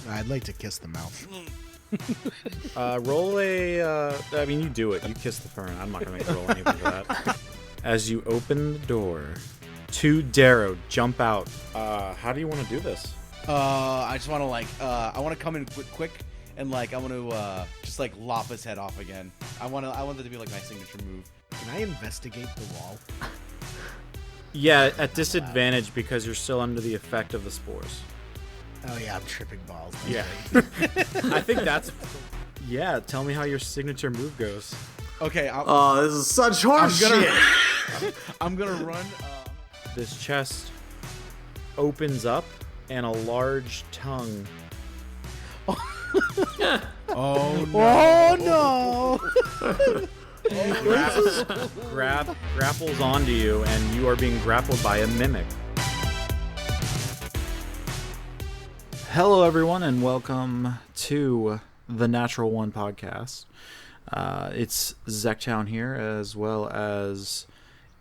I'd like to kiss the mouth. Roll a... I mean, you do it. You kiss the fern. I'm not going to make you roll anything for that. As you open the door, two Darrow jump out. How do you want to do this? I just want to I want to come in quick and I want to just lop his head off again. I want that to be my signature move. Can I investigate the wall? Yeah, at disadvantage because you're still under the effect of the spores. Oh yeah, I'm tripping balls. Yeah. I think that's... Yeah, tell me how your signature move goes. Okay. This is such horse shit. I'm gonna run. This chest opens up and a large tongue... Oh no! grapples onto you, and you are being grappled by a mimic. Hello, everyone, and welcome to the Natural One podcast. It's Zektown here, as well as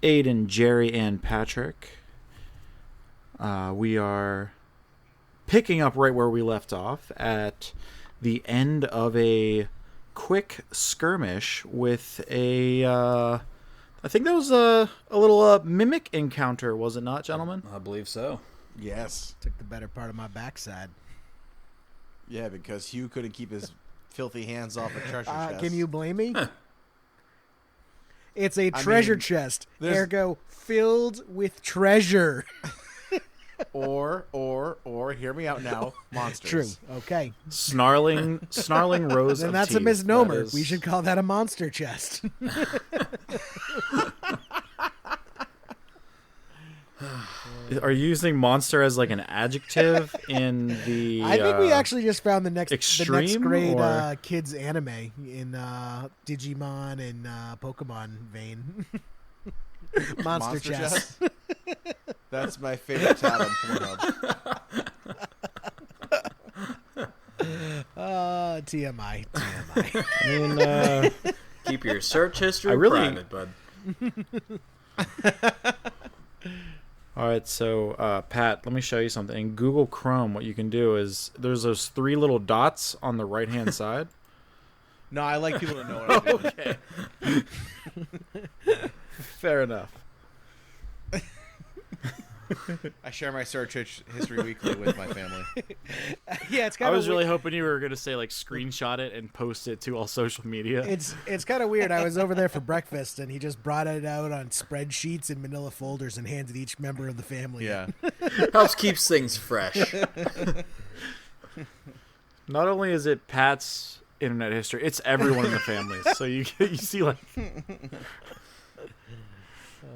Aiden, Jerry, and Patrick. We are picking up right where we left off at the end of a quick skirmish with I think that was a little mimic encounter, was it not, gentlemen? I believe so. Yes. Took the better part of my backside. Yeah, because Hugh couldn't keep his filthy hands off a treasure chest. Can you blame me? It's a treasure chest, ergo filled with treasure. Or, hear me out now, monsters. True. Okay. Snarling rows Then of that's teeth. a misnomer. That is... We should call that a monster chest. Are you using monster as an adjective in the... I think we actually just found the next extreme, grade kids anime in Digimon and Pokemon vein. Monster chest. That's my favorite tab on Pornhub. TMI. I mean, Keep your search history private, bud. All right, so Pat, let me show you something. In Google Chrome, what you can do is there's those three little dots on the right-hand side. No, I like people to know what I'm doing. Okay. Fair enough. I share my search history weekly with my family. Yeah, it's kind I of. was really hoping you were gonna say screenshot it and post it to all social media. It's kind of weird. I was over there for breakfast, and he just brought it out on spreadsheets and manila folders and handed each member of the family. Yeah. Helps keeps things fresh. Not only is it Pat's internet history, it's everyone in the family. So you see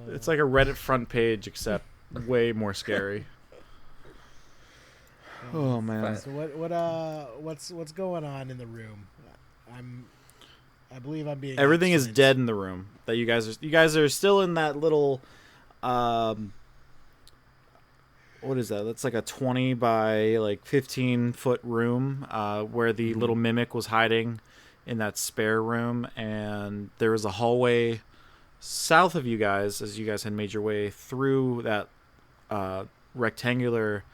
it's like a Reddit front page, except way more scary. Oh man! So what's going on in the room? I believe I'm being. Everything is absent. dead in the room. That you guys are still in that little, what is that? That's like a 20 by 15-foot room, where the little mimic was hiding in that spare room, and there was a hallway south of you guys as you guys had made your way through that rectangular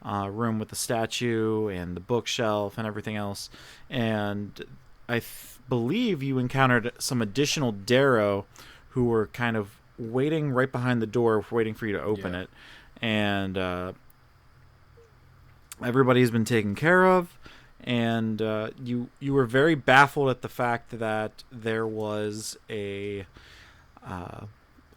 room with the statue and the bookshelf and everything else. And I believe you encountered some additional Darrow who were kind of waiting right behind the door, waiting for you to open it. And everybody's been taken care of. And you were very baffled at the fact that there was a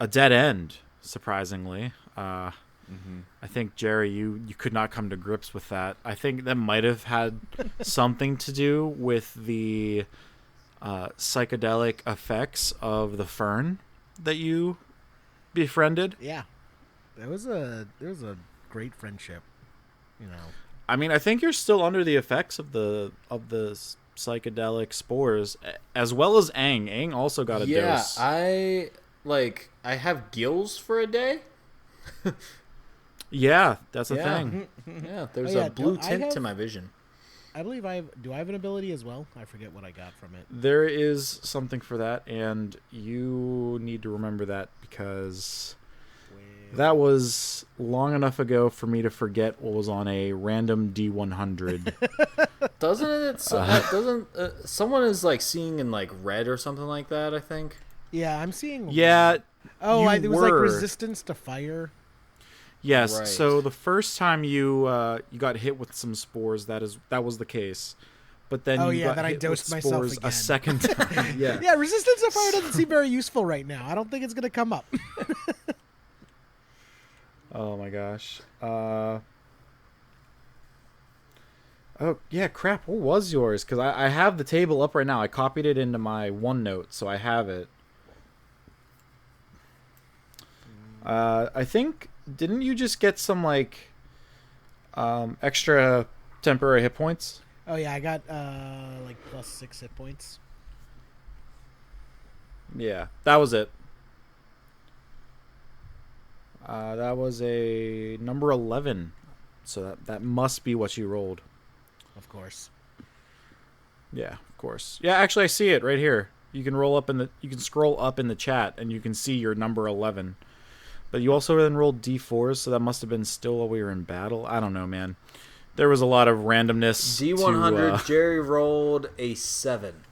dead end, surprisingly. I think, Jerry, you could not come to grips with that. I think that might have had something to do with the psychedelic effects of the fern that you befriended. Yeah, there was a great friendship. I mean, I think you're still under the effects of the psychedelic spores, as well as Aang. Aang also got a dose. Yeah, I have gills for a day. Yeah, that's a thing. Yeah, there's a blue tint to my vision. I believe I have. Do I have an ability as well? I forget what I got from it. There is something for that, and you need to remember that because that was long enough ago for me to forget what was on a random D100. Doesn't it? Doesn't someone is like seeing in like red or something like that? I think. Yeah, I'm seeing. Yeah. Oh, you it was like were. resistance to fire. Yes. Right. So the first time you got hit with some spores, that was the case. But then Oh you yeah, got then I hit dosed with myself spores again. a second time. Yeah. Yeah, resistance to fire doesn't seem very useful right now. I don't think it's gonna come up. Oh my gosh. Oh yeah, crap. What was yours? Because I have the table up right now. I copied it into my OneNote, so I have it. I think didn't you just get some like extra temporary hit points? Oh yeah, I got like +6 hit points. Yeah, that was it. That was a number 11, so that must be what you rolled. Of course. Yeah, of course. Yeah, actually, I see it right here. You can you can scroll up in the chat, and you can see your number 11. But you also then rolled D4s, so that must have been still while we were in battle. I don't know, man. There was a lot of randomness. D100. Jerry rolled a 7.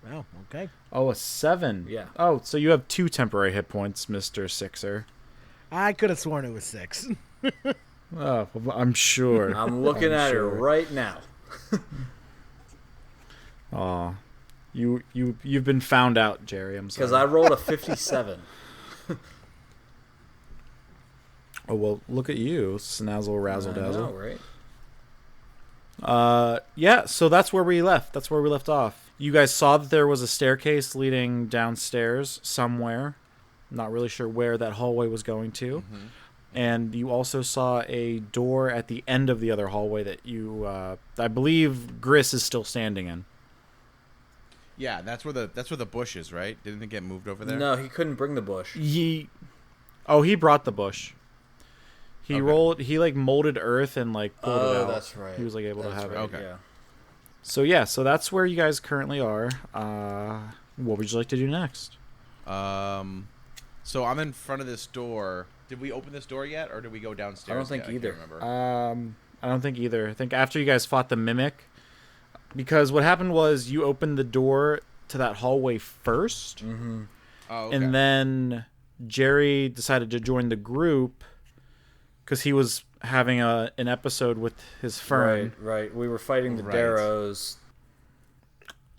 Oh, okay. Oh, a 7. Yeah. Oh, so you have 2 temporary hit points, Mr. Sixer. I could have sworn it was 6. Oh, I'm sure. I'm looking at it right now. Aw. You've been found out, Jerry. I'm sorry. Because I rolled a 57. Oh, well, look at you. Snazzle, razzle, I dazzle. know, right? Yeah, so that's where we left. That's where we left off. You guys saw that there was a staircase leading downstairs somewhere. Not really sure where that hallway was going to. Mm-hmm. And you also saw a door at the end of the other hallway that you, I believe, Gris is still standing in. Yeah, that's where the bush is, right? Didn't it get moved over there? No, he couldn't bring the bush. He brought the bush. He like molded earth and like pulled it out. That's right. He was like able to have it. Okay. Yeah. So that's where you guys currently are. What would you like to do next? So I'm in front of this door. Did we open this door yet, or did we go downstairs? I don't think either. I can't remember. I don't think either. I think after you guys fought the mimic, because what happened was you opened the door to that hallway first, Mm-hmm. Oh, okay. and then Jerry decided to join the group because he was having an episode with his fern. Right. We were fighting the Right. Darrows.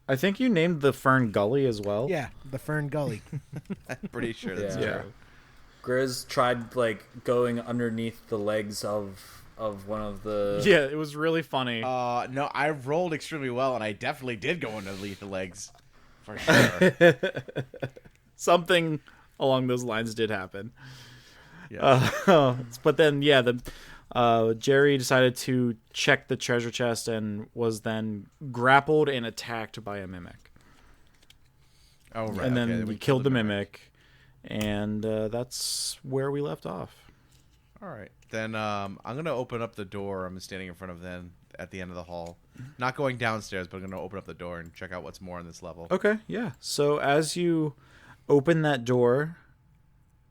I think you named the fern Gully as well. Yeah, the Fern Gully. I'm pretty sure that's Yeah. true. Grizz tried like going underneath the legs of one of the. Yeah, it was really funny. No, I rolled extremely well, and I definitely did go underneath the legs, for sure. Something along those lines did happen. Yeah. But then, Jerry decided to check the treasure chest and was then grappled and attacked by a mimic. Oh, right. And then okay, we killed the mimic, and that's where we left off. All right. Then I'm going to open up the door I'm standing in front of then at the end of the hall. Not going downstairs, but I'm going to open up the door and check out what's more on this level. Okay, yeah. So as you open that door,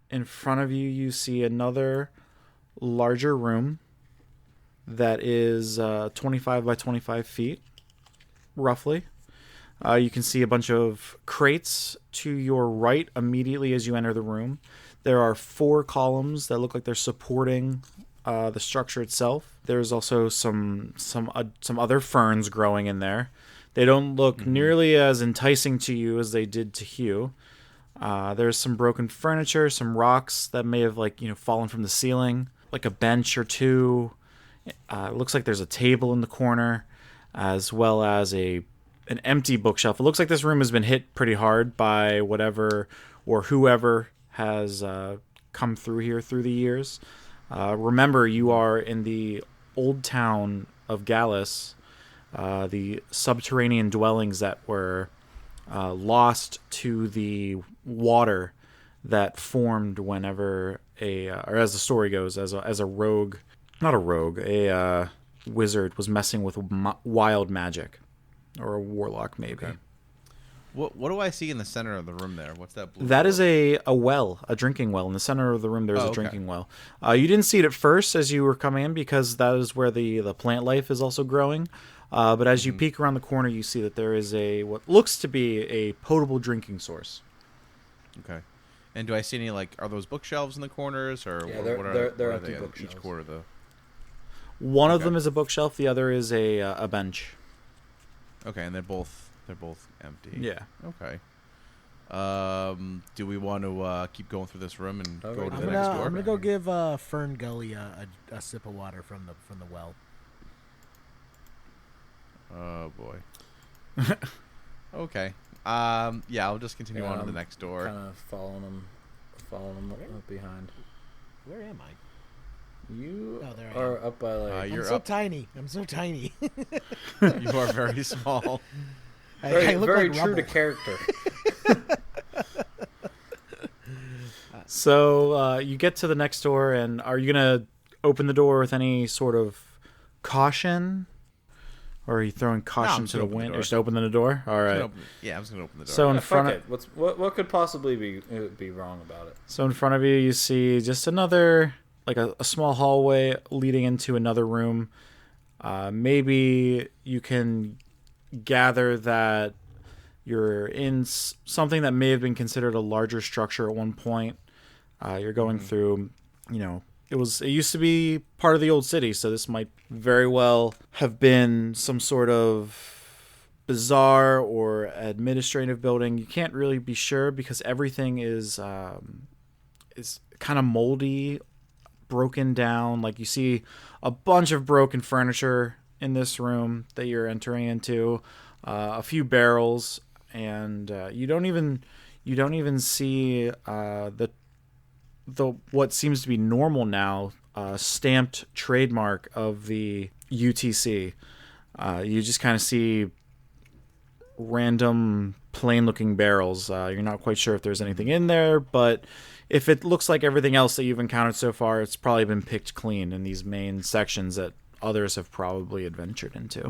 in front of you, you see another larger room that is 25 by 25 feet, roughly. You can see a bunch of crates to your right immediately as you enter the room. There are 4 columns that look like they're supporting the structure itself. There's also some other ferns growing in there. They don't look nearly as enticing to you as they did to Hugh. There's some broken furniture, some rocks that may have fallen from the ceiling, like a bench or two. It looks like there's a table in the corner, as well as an empty bookshelf. It looks like this room has been hit pretty hard by whatever or whoever has come through here through the years. Remember, you are in the old town of Gallus, the subterranean dwellings that were lost to the water that formed whenever or as the story goes, as a rogue, not a rogue, a wizard was messing with wild magic, or a warlock maybe. Okay. What do I see in the center of the room there? What's that blue? That is a well, a drinking well. In the center of the room, there's a okay. drinking well. You didn't see it at first as you were coming in because that is where the plant life is also growing. But as you peek around the corner, you see that there is what looks to be a potable drinking source. Okay. And do I see any, like, are those bookshelves in the corners? Or Yeah, what they're are empty they bookshelves. each quarter, though? One of them is a bookshelf. The other is a bench. Okay, and they're both empty. Yeah. Okay. Do we want to keep going through this room and go to the I'm next door? gonna go give Fern Gully a sip of water from the well. Oh boy. Okay. Yeah, I'll just continue on to the next door. Kind of following them up behind. Where am I? You there I are up by like. You're I'm so up. tiny. I'm so tiny. You are very small. very I look very like true rubble. to character. So you get to the next door, and are you gonna open the door with any sort of caution, or are you throwing caution just to the gonna open the wind? door. You're just opening the door. All right. Yeah, I'm just gonna open the door. So in Yeah, front fuck of it. What could possibly be wrong about it? you, you see just another a small hallway leading into another room. Maybe you can gather that you're in something that may have been considered a larger structure at one point. You're going through, it used to be part of the old city, so this might very well have been some sort of bizarre or administrative building. You can't really be sure because everything is kind of moldy, broken down. Like you see a bunch of broken furniture in this room that you're entering into, a few barrels, and you don't even see the what seems to be normal now stamped trademark of the UTC. You just kind of see random plain-looking barrels. You're not quite sure if there's anything in there, but if it looks like everything else that you've encountered so far, it's probably been picked clean in these main sections that others have probably adventured into.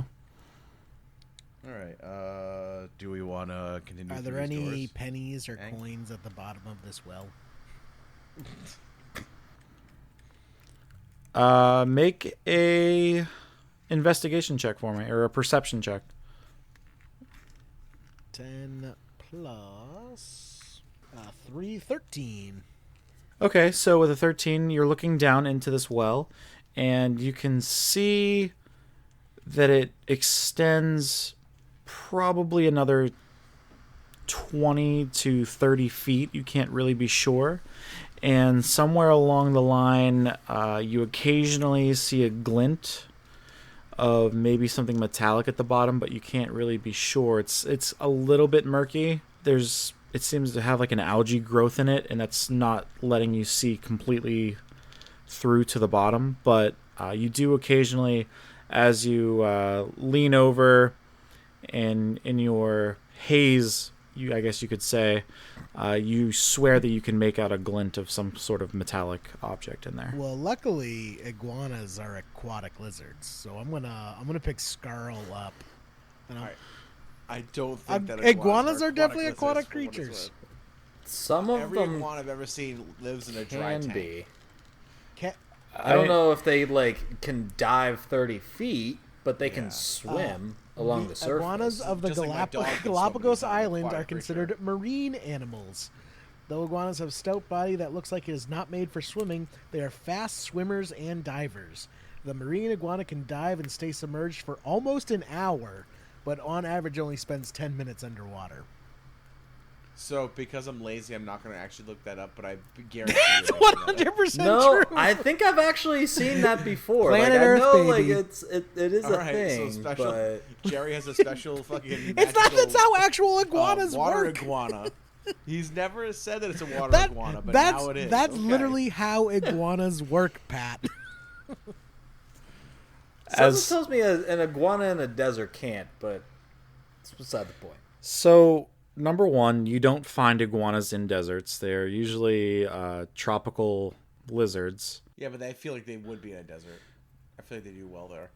All right. Do we want to continue? Are through there these any doors? pennies or coins at the bottom of this well? Make a investigation check for me, or a perception check. 10 plus 3, 13. Okay, so with a 13, you're looking down into this well, and you can see that it extends probably another 20 to 30 feet. You can't really be sure. And somewhere along the line, you occasionally see a glint of maybe something metallic at the bottom, but you can't really be sure. It's a little bit murky. It seems to have like an algae growth in it, and that's not letting you see completely through to the bottom. But you do occasionally, as you lean over, and in your haze, I guess you could say, you swear that you can make out a glint of some sort of metallic object in there. Well, luckily iguanas are aquatic lizards, so I'm gonna pick Scarl up. And I don't think that iguanas are definitely lizards, aquatic for what it's creatures. worth. Some of Every them iguana I've ever seen lives in a dry can tank. be. I I don't know if they can dive 30 feet, but they Yeah. can swim along the surface. Iguanas of the Just like my dog can swim, Galapagos he's not an Island are aquatic considered creature. marine animals. Though iguanas have stout body that looks like it is not made for swimming, they are fast swimmers and divers. The marine iguana can dive and stay submerged for almost an hour, but on average only spends 10 minutes underwater. So because I'm lazy, I'm not going to actually look that up, but I guarantee It's you I'll look that up. 100% No, true. I think I've actually seen that before. Planet I Earth, know, baby. it is All a right, thing, so special. but Jerry has a special fucking. It's not that's how actual iguanas water work. iguana. He's never said that it's a water That- iguana, but that's now it is. that's Okay. literally how iguanas work, Pat. something tells me an iguana in a desert can't. But it's beside the point. So, number one, you don't find iguanas in deserts. They're usually tropical lizards. Yeah, but I feel like they would be in a desert. I feel like they do well there.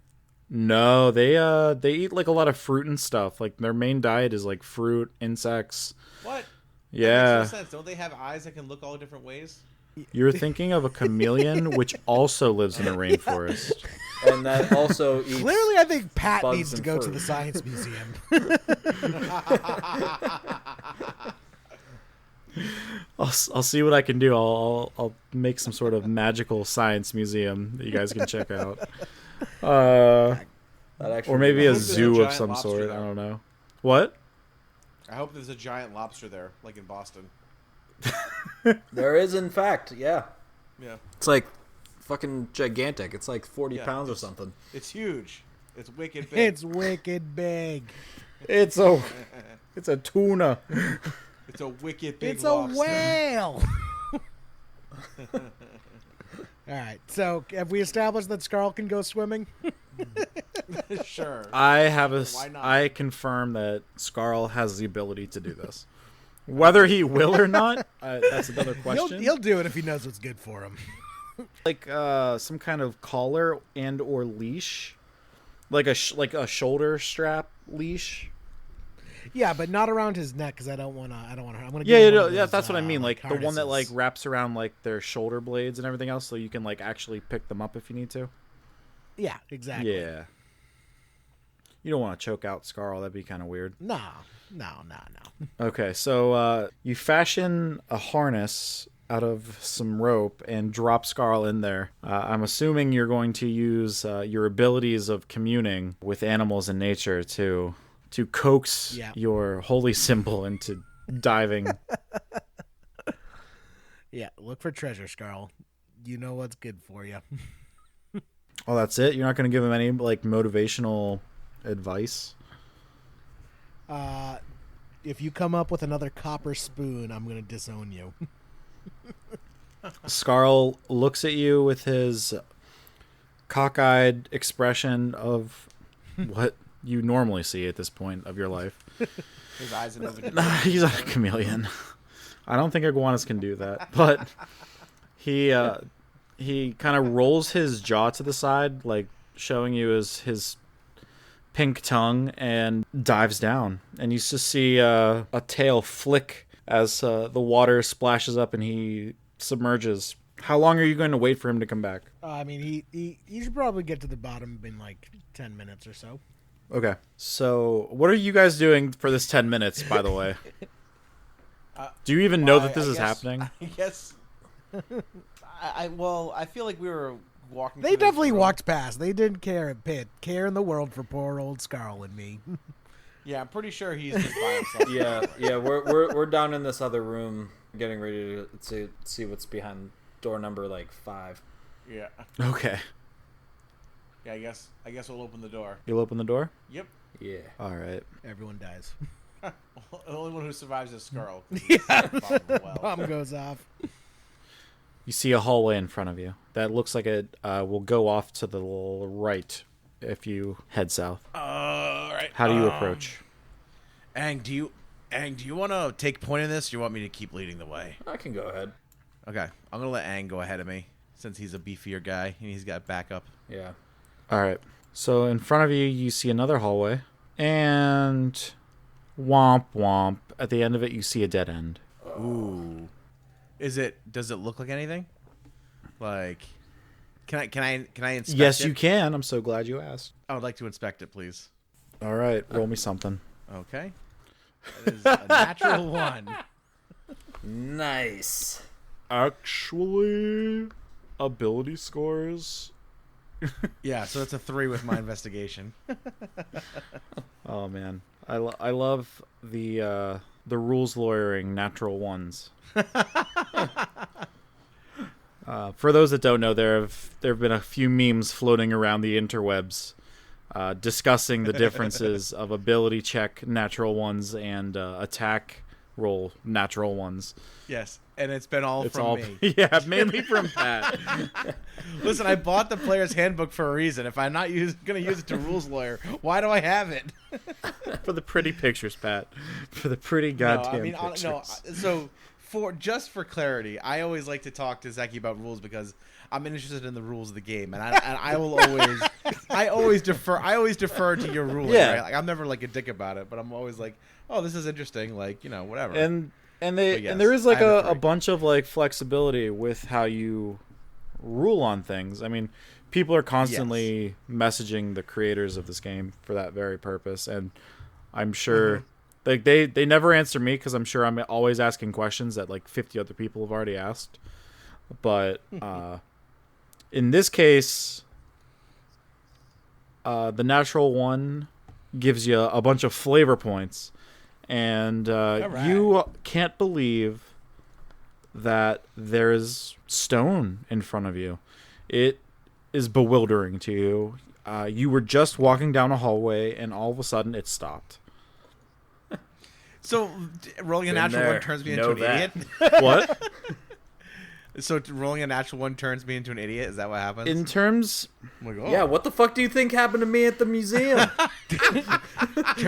No, they eat like a lot of fruit and stuff. Like their main diet is like fruit, insects. What? Yeah. That makes no sense. Don't they have eyes that can look all different ways? You're thinking of a chameleon, which also lives in a rainforest. And that also eats. Clearly, I think Pat bugs needs to and go to fruit. the science museum. I'll see what I can do. I'll make some sort of magical science museum that you guys can check out. That actually Or maybe a There's a zoo of giant some lobster sort. there. I don't know. What? I hope there's a giant lobster there, like in Boston. There is, in fact, yeah. Yeah. It's like fucking gigantic. It's like 40 Yeah, pounds or something. It's huge. It's wicked big. It's wicked big. It's a tuna. It's a wicked big It's lobster. a whale. All right. So have we established that Scarl can go swimming? Sure. I not? confirm that Scarl has the ability to do this. Whether he will or not, that's another question. He'll do it if he knows what's good for him. Like some kind of collar and or leash, like a shoulder strap leash. Yeah, but not around his neck because I don't want to. I'm gonna. Yeah, give him one of those, that's what I mean. Like the one that like harnesses. wraps around like their shoulder blades and everything else, so you can like actually pick them up if you need to. Yeah, exactly. Yeah. You don't want to choke out Scarl. That'd be kind of weird. No. Okay, so you fashion a harness out of some rope and drop Scarl in there. I'm assuming you're going to use your abilities of communing with animals in nature to coax your holy symbol into diving. Yeah, look for treasure, Scarl. You know what's good for you. Oh, that's it? You're not going to give him any like motivational advice? If you come up with another copper spoon, I'm gonna disown you. Scarl looks at you with his cockeyed expression of what you normally see at this point of your life. His eyes are never He's not a chameleon. I don't think iguanas can do that, but he kind of rolls his jaw to the side, like showing you his pink tongue, and dives down. And you just see a tail flick as the water splashes up and he submerges. How long are you going to wait for him to come back? I mean, he should probably get to the bottom in like 10 minutes or so. Okay. So, what are you guys doing for this 10 minutes, by the way? Do you even know that this is happening? I guess. I feel like we were walking. They through this definitely room. walked past. They didn't care in the world for poor old Scarl and me. Yeah, I'm pretty sure he's just by himself. Yeah. We're down in this other room, getting ready to see what's behind door number like 5. Yeah. Okay. Yeah. I guess we'll open the door. You'll open the door? Yep. Yeah. All right. Everyone dies. The only one who survives is Skrull. Yeah. Well. Bomb goes off. You see a hallway in front of you that looks like it will go off to the right if you head south. All right. How do you approach? Aang, do you want to take point in this? Or do you want me to keep leading the way? I can go ahead. Okay, I'm gonna let Aang go ahead of me since he's a beefier guy and he's got backup. Yeah. All right. So in front of you, you see another hallway, and womp womp. At the end of it, you see a dead end. Ooh. Does it look like anything? Like, can I inspect Yes, it? you can. I'm so glad you asked. I would like to inspect it, please. All right, roll me something. Okay. That is a natural 1. Nice. Actually, ability scores. Yeah, so it's a 3 with my investigation. Oh man, I love the rules lawyering natural ones. For those that don't know, there have been a few memes floating around the interwebs discussing the differences of ability check natural ones and attack roll natural ones. Yes, and it's been all from me. Yeah, mainly from Pat. Listen, I bought the player's handbook for a reason. If I'm not going to use it to rules lawyer, why do I have it? For the pretty pictures, Pat. For the pretty goddamn pictures. No. So for clarity, I always like to talk to Zeki about rules because I'm interested in the rules of the game, and I will always I always defer to your ruling. Yeah. Right? Like I'm never like a dick about it, but I'm always like, oh, this is interesting. Like whatever. And yes, there is like I a agree. bunch of like flexibility with how you rule on things. I mean, people are constantly messaging the creators of this game for that very purpose, and I'm sure like they never answer me because I'm sure I'm always asking questions that like 50 other people have already asked. But in this case, the natural one gives you a bunch of flavor points, and right. you can't believe that there's stone in front of you. It is bewildering to you. You were just walking down a hallway, and all of a sudden, it stopped. So rolling a Been natural there. one turns me Know into an idiot. What? So rolling a natural one turns me into an idiot. Is that what happens? In terms, I'm like, oh. Yeah, what the fuck do you think happened to me at the museum? What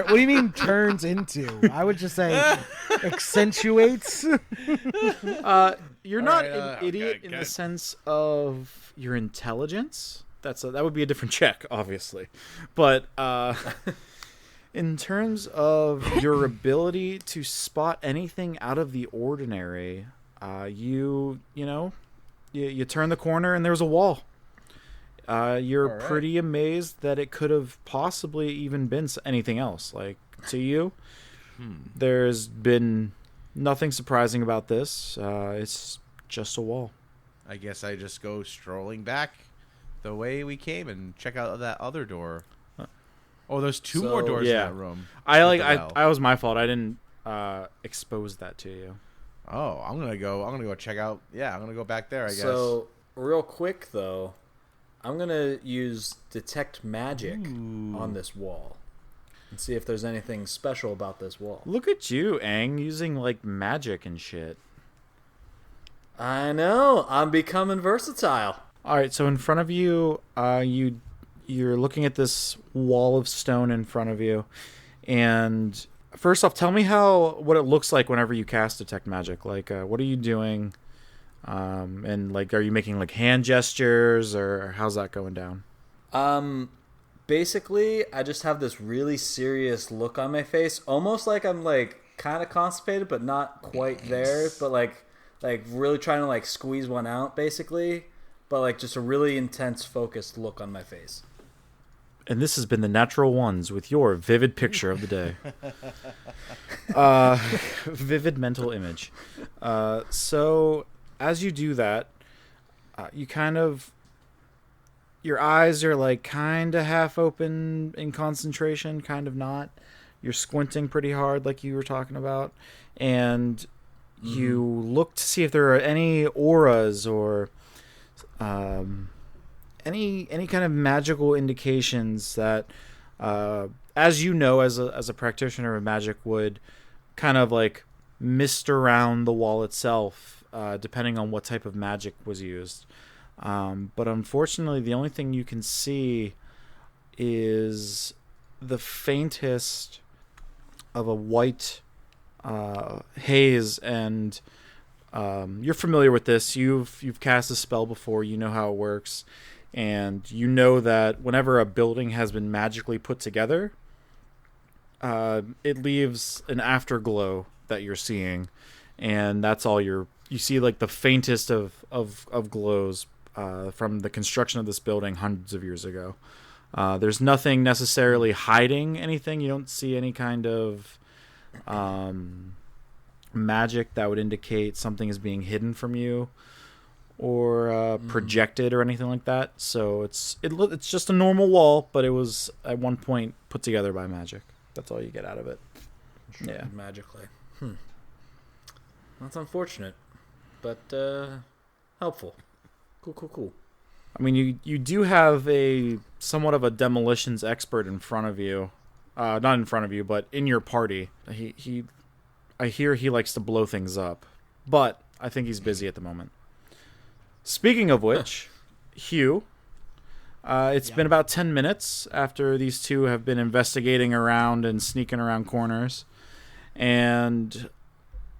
do you mean turns into? I would just say accentuates. you're All not right, an idiot in the good. sense of your intelligence. That would be a different check, obviously. But in terms of your ability to spot anything out of the ordinary, you turn the corner and there's a wall. You're All right. pretty amazed that it could have possibly even been anything else. Like, to you, there's been nothing surprising about this. It's just a wall. I guess I just go strolling back the way we came and check out that other door. Oh, there's two more So, doors yeah. in that room. I was my fault. I didn't expose that to you. Oh, I'm gonna go check out. Yeah, I'm gonna go back there. I guess. So, real quick though, I'm gonna use detect magic on this wall and see if there's anything special about this wall. Look at you, Aang, using like magic and shit. I know, I'm becoming versatile. All right, so in front of you, you're looking at this wall of stone in front of you, and first off, tell me what it looks like whenever you cast detect magic. Like, what are you doing? And like, are you making like hand gestures, or how's that going down? Basically, I just have this really serious look on my face, almost like I'm like kind of constipated, but not quite there. But like really trying to like squeeze one out, basically. But like just a really intense, focused look on my face. And this has been the Natural Ones with your vivid picture of the day. Vivid mental image. So as you do that, you kind of, your eyes are like kind of half open in concentration, kind of not. You're squinting pretty hard like you were talking about. And you look to see if there are any auras or any kind of magical indications that, as you know, as a practitioner of magic, would kind of like mist around the wall itself, depending on what type of magic was used. But unfortunately, the only thing you can see is the faintest of a white haze, and you're familiar with this. You've cast a spell before. You know how it works, and you know that whenever a building has been magically put together, it leaves an afterglow that you're seeing, and that's all you see, like the faintest of glows from the construction of this building hundreds of years ago. There's nothing necessarily hiding anything. You don't see any kind of magic that would indicate something is being hidden from you or projected or anything like that. So it's just a normal wall, but it was at one point put together by magic. That's all you get out of it. Yeah. Magically. That's unfortunate, but helpful. Cool. I mean, you do have a somewhat of a demolitions expert in front of you. Not in front of you, but in your party. I hear he likes to blow things up, but I think he's busy at the moment. Speaking of which, Hugh, it's been about 10 minutes after these two have been investigating around and sneaking around corners, and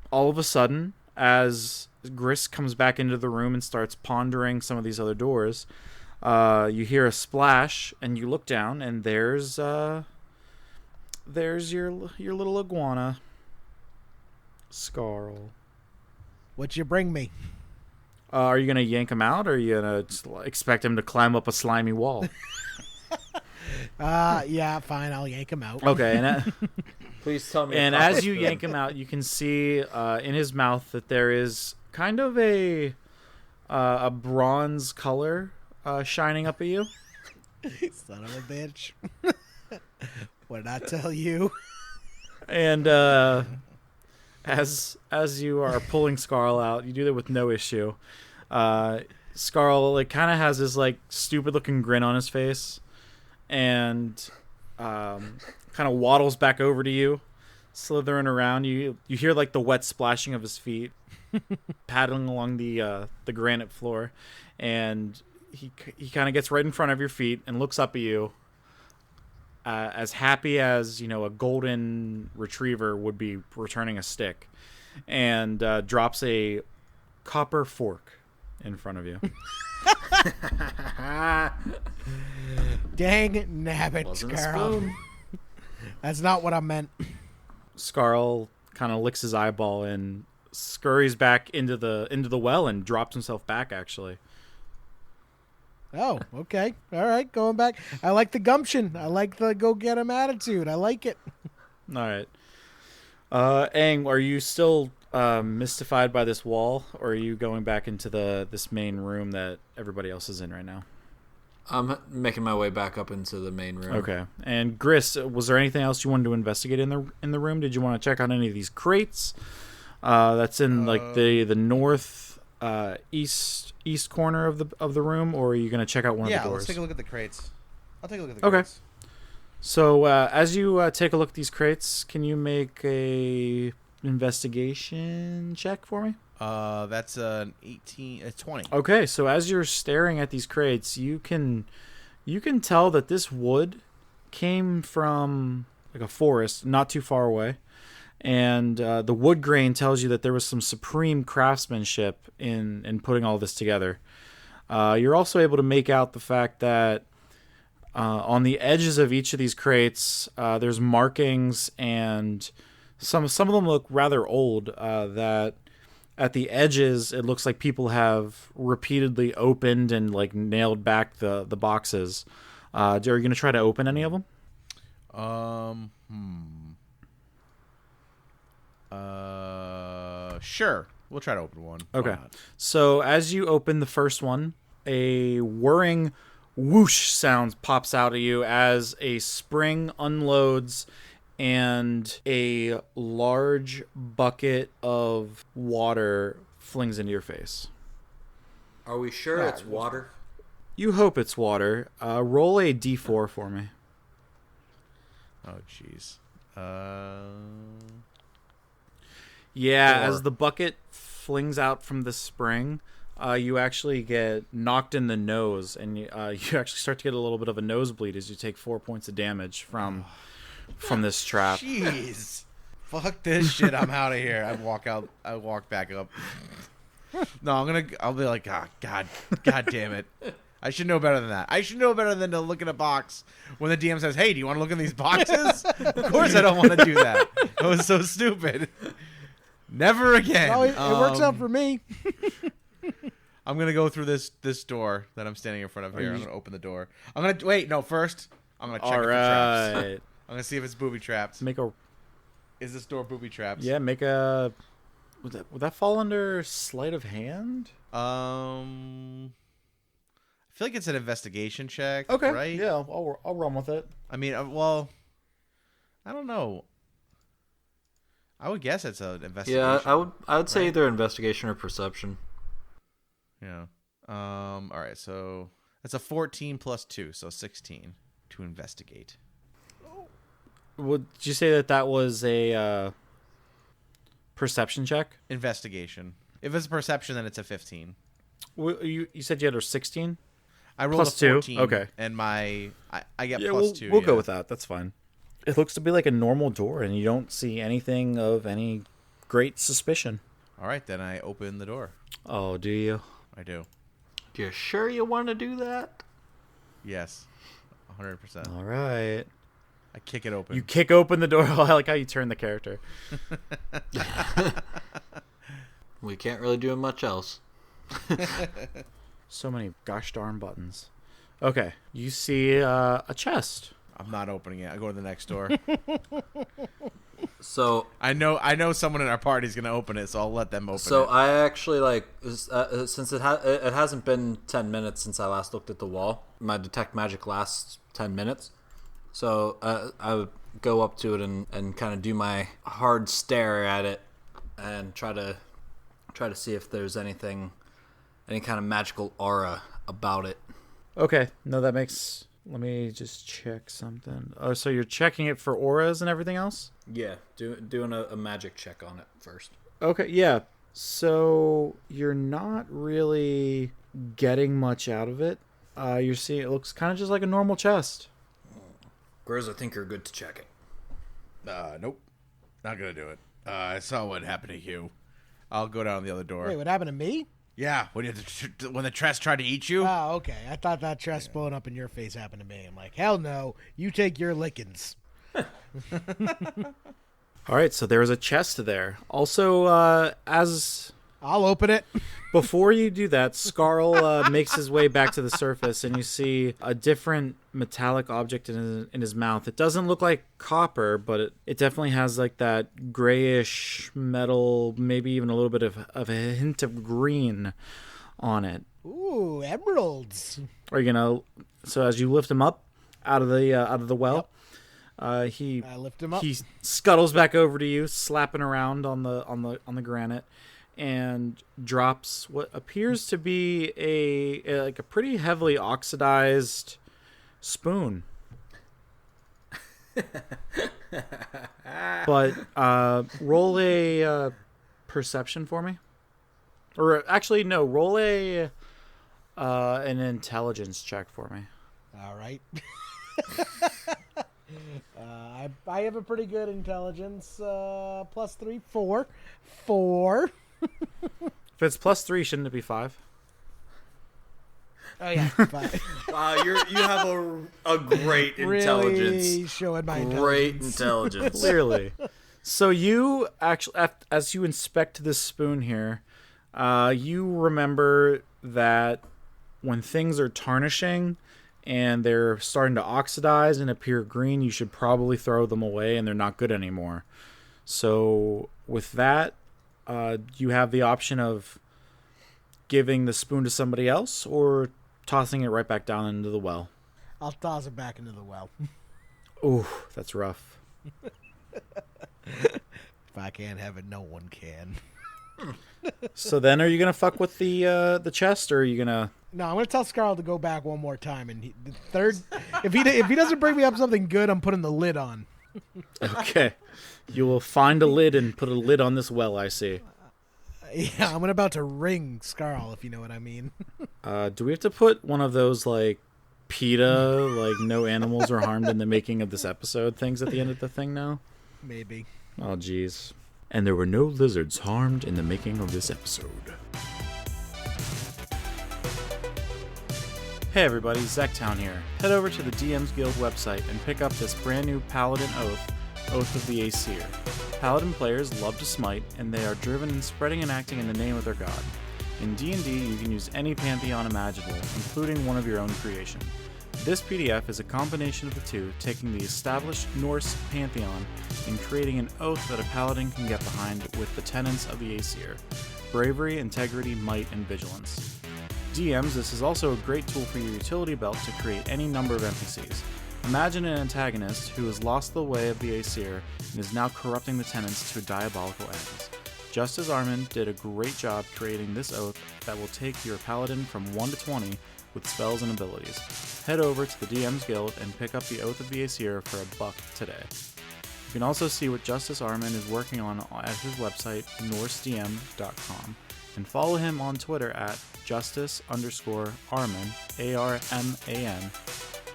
all of a sudden, as Gris comes back into the room and starts pondering some of these other doors, You hear a splash, and you look down, and there's your little iguana, Scarl. What'd you bring me? Are you gonna yank him out, or are you gonna expect him to climb up a slimy wall? Yeah, fine. I'll yank him out. Okay, and Please tell me. and as you yank him out, you can see in his mouth that there is kind of a bronze color shining up at you. Son of a bitch. What did I tell you? And as you are pulling Scarl out, you do that with no issue. Scarl kind of has this stupid looking grin on his face, and kind of waddles back over to you, slithering around. You hear the wet splashing of his feet, paddling along the granite floor, and he kind of gets right in front of your feet and looks up at you, as happy as a golden retriever would be returning a stick, and drops a copper fork in front of you. Dang nabbit, Wasn't a Scarl. spoon. That's not what I meant. Scarl kind of licks his eyeball and scurries back into the well and drops himself back, actually. Oh, okay. All right, going back. I like the gumption. I like the go-get-'em attitude. I like it. All right. Aang, are you still mystified by this wall, or are you going back into this main room that everybody else is in right now? I'm making my way back up into the main room. Okay. And Gris, was there anything else you wanted to investigate in the room? Did you want to check out any of these crates? That's in the north east corner of the room, or are you going to check out one of the doors? Yeah, let's take a look at the crates. I'll take a look at the Okay. crates. So as you take a look at these crates, can you make a investigation check for me? That's an 20. Okay, so as you're staring at these crates, you can tell that this wood came from a forest not too far away, and the wood grain tells you that there was some supreme craftsmanship in putting all this together. You're also able to make out the fact that on the edges of each of these crates, there's markings, and some of them look rather old. That at the edges, it looks like people have repeatedly opened and nailed back the boxes. Are you going to try to open any of them? Sure. We'll try to open one. Why Okay. not? So as you open the first one, a whirring whoosh sound pops out at you as a spring unloads and a large bucket of water flings into your face. Are we sure it's water? You hope it's water. Roll a d4 for me. Oh, jeez. Yeah, Four. as the bucket flings out from the spring, you actually get knocked in the nose, and you actually start to get a little bit of a nosebleed as you take 4 points of damage from this trap. Jeez. Fuck this shit. I'm out of here. I walk back up. No, I'll be like, God damn it. I should know better than that. I should know better than to look at a box when the DM says, hey, do you want to look in these boxes? Of course I don't want to do that. That was so stupid. Never again. Oh, it works out for me. I'm going to go through this door that I'm standing in front of here. I'm going to open the door. First, I'm going to check All for traps. right. I'm going to see if it's booby trapped. Is this door booby trapped? Yeah, make a... Would that fall under sleight of hand? I feel like it's an investigation check. Okay. Right? Yeah, I'll run with it. I mean, I don't know. I would guess it's an investigation. Yeah, I would say either investigation or perception. Yeah. All right. So that's a 14 plus 2, so 16 to investigate. Would you say that was a perception check? Investigation. If it's a perception, then it's a 15. You said you had a 16? I rolled Plus a 2? 14. Okay. And I get Yeah, plus 2. we'll go with that. That's fine. It looks to be like a normal door, and you don't see anything of any great suspicion. All right, then I open the door. Oh, do you? I do. You sure you want to do that? Yes, 100%. All right. I kick it open. You kick open the door. I like how you turn the character. We can't really do much else. So many gosh darn buttons. Okay, you see a chest. I'm not opening it. I go to the next door. So I know someone in our party is gonna open it, so I'll let them open So it. I actually since it hasn't been 10 minutes since I last looked at the wall. My detect magic lasts 10 minutes, so I would go up to it and kind of do my hard stare at it and try to see if there's any kind of magical aura about it. Okay, no, that makes. Let me just check something. Oh, so you're checking it for auras and everything else? Yeah, doing a magic check on it first. Okay, yeah. So you're not really getting much out of it. You're seeing it looks kind of just like a normal chest. Grizz, I think you're good to check it. Nope, not gonna do it. I saw what happened to Hugh. I'll go down the other door. Wait, what happened to me? Yeah, when the Tress tried to eat you. Oh, okay. I thought that chest blowing up in your face happened to me. I'm like, hell no. You take your lickings. All right, so there's a chest there. Also, I'll open it. before you do that, Scarl makes his way back to the surface, and you see a different metallic object in his mouth. It doesn't look like copper, but it definitely has like that grayish metal, maybe even a little bit of a hint of green on it. Ooh, emeralds. Are you gonna? So as you lift him up out of the well, he I lift him up. He scuttles back over to you, slapping around on the granite, and drops what appears to be a pretty heavily oxidized spoon. But roll a perception for me, or actually no, roll an intelligence check for me. All right. I have a pretty good intelligence. +3, 4. 4. If it's +3, shouldn't it be 5? Oh yeah, 5. Wow, you have a great intelligence. Really showing my Great intelligence. intelligence. Clearly. So you actually, as you inspect this spoon here, you remember that when things are tarnishing and they're starting to oxidize and appear green, you should probably throw them away and they're not good anymore. So with that, you have the option of giving the spoon to somebody else or tossing it right back down into the well. I'll toss it back into the well. Ooh, that's rough. If I can't have it, no one can. So then, are you gonna fuck with the chest, or are you gonna? No, I'm gonna tell Scarl to go back one more time, and the third, if he doesn't bring me up something good, I'm putting the lid on. Okay, you will find a lid and put a lid on this well. I see. Yeah, I'm about to ring Scarl, if you know what I mean. Do we have to put one of those like PETA, like no animals were harmed in the making of this episode things at the end of the thing now? Maybe. Oh, jeez. And there were no lizards harmed in the making of this episode. Hey everybody, Zektown here. Head over to the DM's Guild website and pick up this brand new Paladin Oath, Oath of the Aesir. Paladin players love to smite, and they are driven in spreading and acting in the name of their god. In D&D, you can use any pantheon imaginable, including one of your own creation. This PDF is a combination of the two, taking the established Norse pantheon and creating an oath that a paladin can get behind with the tenets of the Aesir: bravery, integrity, might, and vigilance. DMs, this is also a great tool for your utility belt to create any number of NPCs. Imagine an antagonist who has lost the way of the Aesir and is now corrupting the tenets to diabolical ends. Justice Arman did a great job creating this oath that will take your paladin from 1 to 20 with spells and abilities. Head over to the DM's Guild and pick up the Oath of the Aesir for $1 today. You can also see what Justice Arman is working on at his website, norsedm.com, and follow him on Twitter at justice_Arman, ARMAN.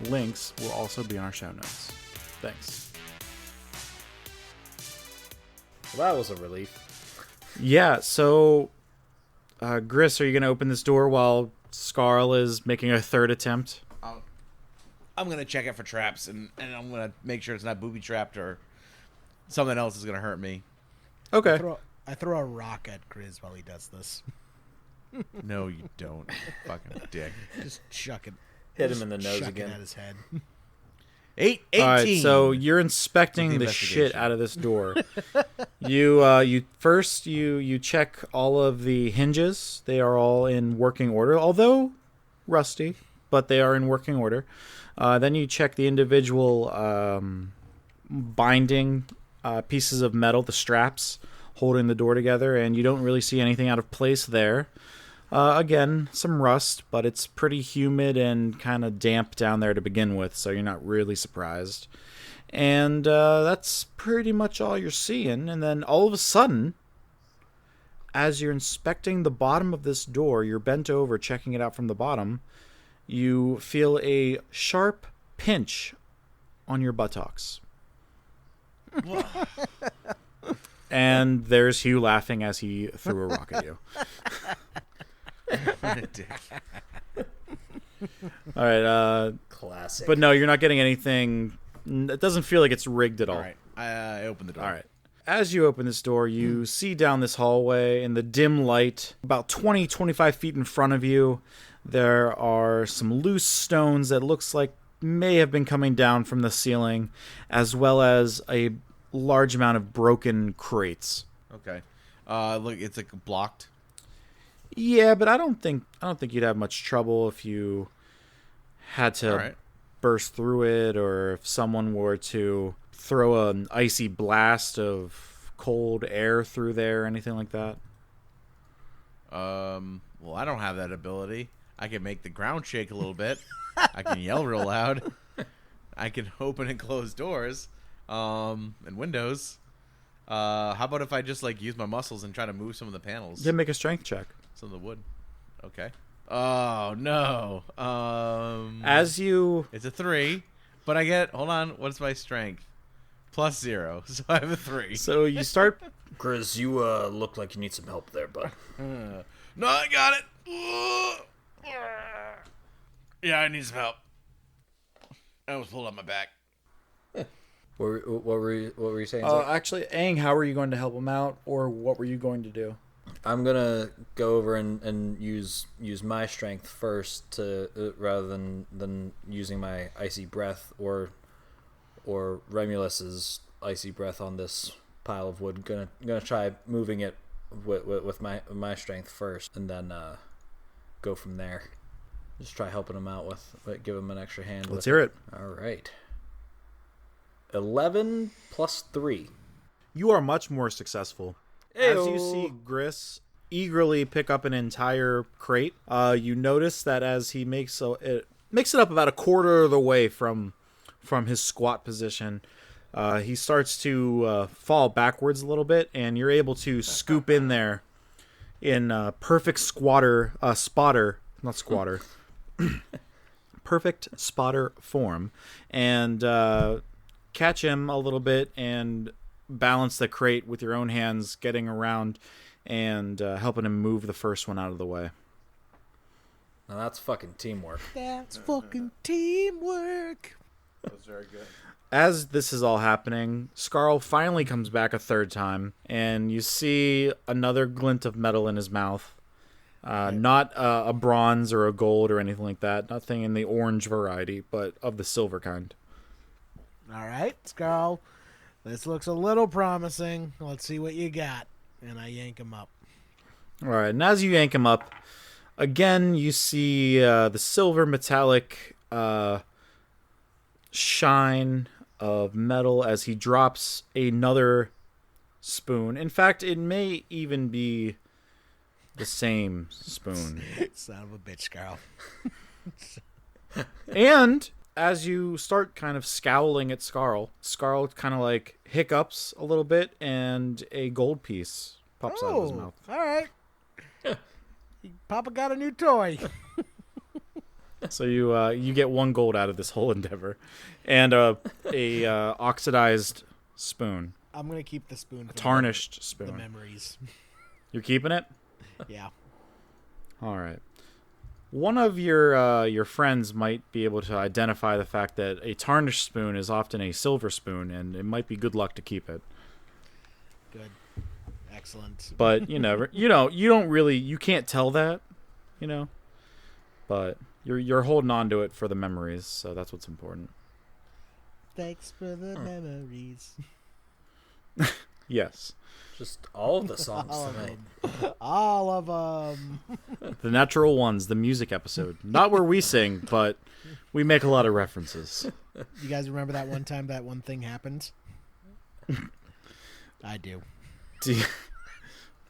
Links will also be in our show notes. Thanks. Well, that was a relief. Yeah, so, Gris, are you going to open this door while Scarl is making a third attempt? I'm gonna check it for traps, and I'm gonna make sure it's not booby trapped or something else is gonna hurt me. Okay. I throw a rock at Grizz while he does this. No, you don't, fucking dick. Just chuck it. Hit him in the Just nose chuck again. it at his head. 18. All right, so you're inspecting With the the shit investigation. out of this door. you first check all of the hinges. They are all in working order, although rusty, but they are in working order. Then you check the individual binding pieces of metal, the straps holding the door together, and you don't really see anything out of place there. Again, some rust, but it's pretty humid and kind of damp down there to begin with, so you're not really surprised. And that's pretty much all you're seeing. And then all of a sudden, as you're inspecting the bottom of this door, you're bent over checking it out from the bottom, you feel a sharp pinch on your buttocks. And there's Hugh laughing as he threw a rock at you. Dick. All right, Classic. but no, you're not getting anything. It doesn't feel like it's rigged at all. All right, I opened the door. All right. As you open this door, you see down this hallway in the dim light, about 20-25 feet in front of you, there are some loose stones that looks like may have been coming down from the ceiling, as well as a large amount of broken crates. Okay. Look, it's like blocked. Yeah, but I don't think you'd have much trouble if you had to All right. burst through it, or if someone were to throw an icy blast of cold air through there or anything like that. Well, I don't have that ability. I can make the ground shake a little bit. I can yell real loud. I can open and close doors, and windows. How about if I just like use my muscles and try to move some of the panels? Yeah, make a strength check. Some of the wood. Okay. Oh no. As you It's a 3, but I get. Hold on. What's my strength? +0, so I have a 3. so you start Grizz, you look like you need some help there, bud. No, I got it. Yeah, I need some help. I was pulled on my back. What were you saying? Zach? actually, Aang, how are you going to help him out, or what were you going to do? I'm gonna go over and use my strength first to rather than using my icy breath or Remulus's icy breath on this pile of wood. Gonna try moving it with my strength first, and then go from there. Just try helping him out give him an extra hand. Let's hear it. All right. 11 plus 3. You are much more successful. As you see Gris eagerly pick up an entire crate, you notice that as he makes it up about a quarter of the way from his squat position, he starts to fall backwards a little bit, and you're able to scoop in there in perfect spotter form, and catch him a little bit and balance the crate with your own hands, getting around and helping him move the first one out of the way. Now that's fucking teamwork. That's fucking teamwork. That was very good. As this is all happening, Scarl finally comes back a third time, and you see another glint of metal in his mouth. Not a bronze or a gold or anything like that. Nothing in the orange variety, but of the silver kind. All right, Scarl. This looks a little promising. Let's see what you got. And I yank him up. All right, and as you yank him up, again, you see the silver metallic shine of metal as he drops another spoon. In fact, it may even be the same spoon. Son of a bitch, Scarl. And as you start kind of scowling at Scarl kind of like hiccups a little bit, and a gold piece pops out of his mouth. All right. Papa got a new toy. So you get 1 gold out of this whole endeavor, and a oxidized spoon, I'm going to keep the spoon. For tarnished the spoon. memories. You're keeping it? Yeah. All right. One of your friends might be able to identify the fact that a tarnished spoon is often a silver spoon, and it might be good luck to keep it. Good. Excellent. But you can't tell that, but you're holding on to it for the memories, so that's what's important. Thanks for the memories. Yes. Just all of the songs All of tonight. All of them. The Natural Ones, the music episode. Not where we sing, but we make a lot of references. You guys remember that one time that one thing happened? I do.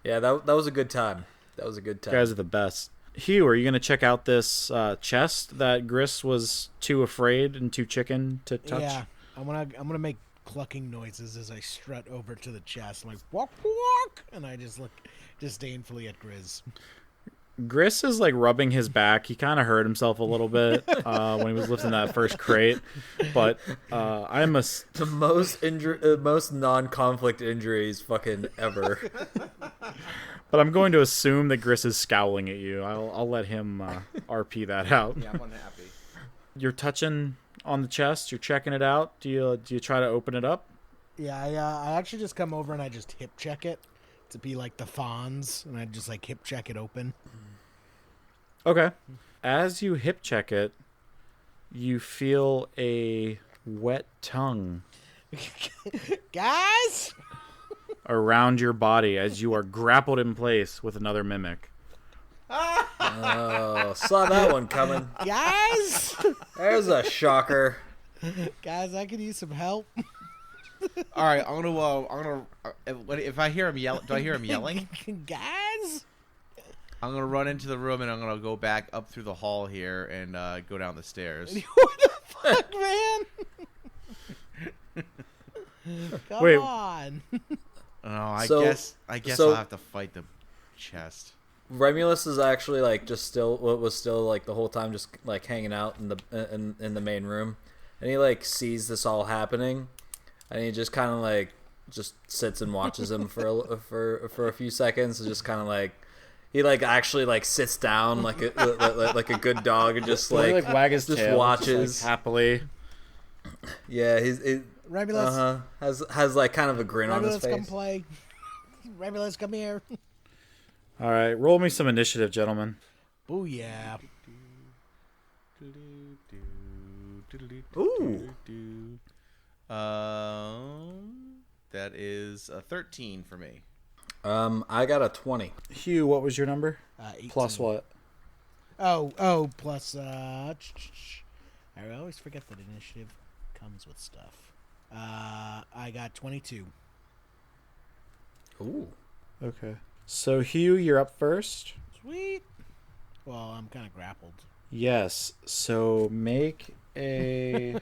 Yeah, that was a good time. That was a good time. You guys are the best. Hugh, are you going to check out this chest that Gris was too afraid and too chicken to touch? Yeah, I'm gonna make clucking noises as I strut over to the chest. I'm like, walk, walk, and I just look disdainfully at Grizz. Gris is like rubbing his back. He kind of hurt himself a little bit when he was lifting that first crate. But the most non-conflict injuries fucking ever. But I'm going to assume that Gris is scowling at you. I'll let him RP that out. Yeah, I'm unhappy. You're touching on the chest. You're checking it out. Do you try to open it up? Yeah, I actually just come over and I just hip check it to be like the Fonz, and I just like hip check it open. Okay. As you hip check it, you feel a wet tongue Guys, around your body as you are grappled in place with another mimic. Oh, saw that one coming. guys, There's a shocker. guys, I could use some help. All right, I'm gonna. If I hear him yell, do I hear him yelling? Guys, I'm gonna run into the room and I'm gonna go back up through the hall here and go down the stairs. what the fuck, man? Come Wait. on. Oh, I So- guess so- I'll have to fight the chest. Remulus is actually like was still like the whole time just like hanging out in the main room, and he like sees this all happening, and he just kind of like just sits and watches him for a few seconds, and just kind of like he like actually like sits down like like a good dog and just He like wag his just tail, watches. just, like, happily. Yeah, he's Remulus, has like kind of a grin on his Remulus, come face. play. Remulus, come here. All right, roll me some initiative, gentlemen. Oh yeah. Ooh. That is a 13 for me. I got a 20. Hugh, what was your number? 18. Plus what? Oh, plus I always forget that initiative comes with stuff. I got 22. Ooh. Okay. So, Hugh, you're up first. Sweet. Well, I'm kind of grappled. Yes. So, make a...